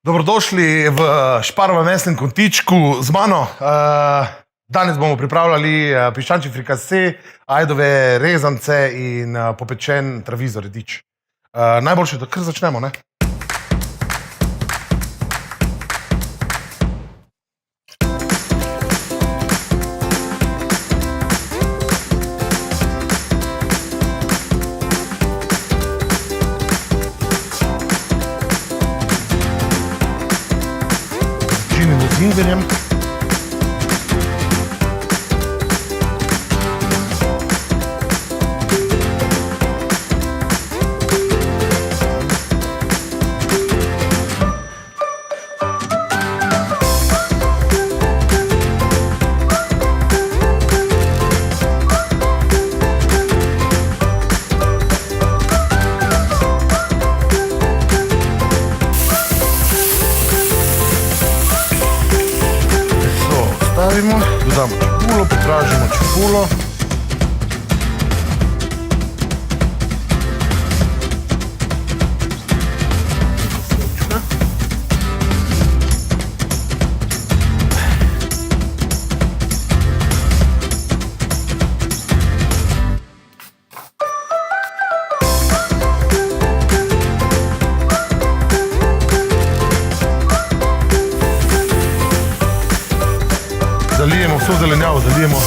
Dobrodošli v Šparovem mesnem kontičku z mano. Danes bomo pripravljali piščančji frikase, ajdove rezance in popečen travizo redič. Najboljše, da kar začnemo, ne? Začinimo z ingverjem. Dodamo čebulo, popražimo čebulo. Zalijemo vso zelenjavo, zalijemo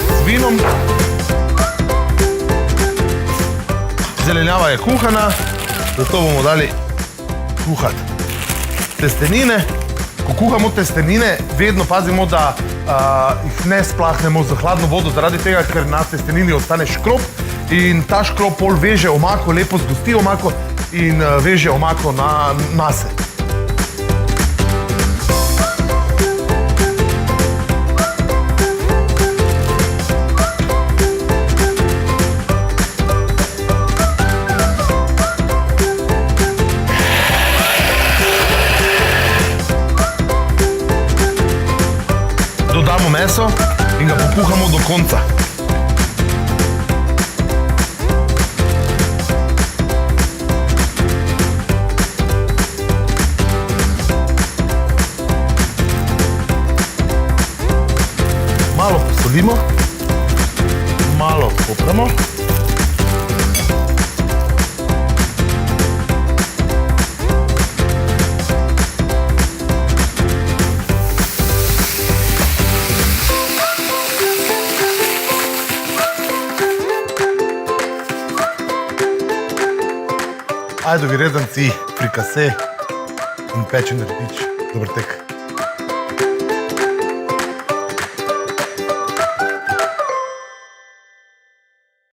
z vinom. Zelenjava je kuhana, zato bomo dali kuhati testenine. Ko kuhamo testenine, vedno pazimo, da jih ne splahnemo z hladno vodo, zaradi tega, ker na testenini ostane škrob in ta škrob pol veže omako, lepo zgosti omako in veže omako na nase. Dodamo meso in ga pokuhamo do konca. Malo posolimo, malo popramo. Ajdovi rezanci, frikase in pečen redič. Dober tek.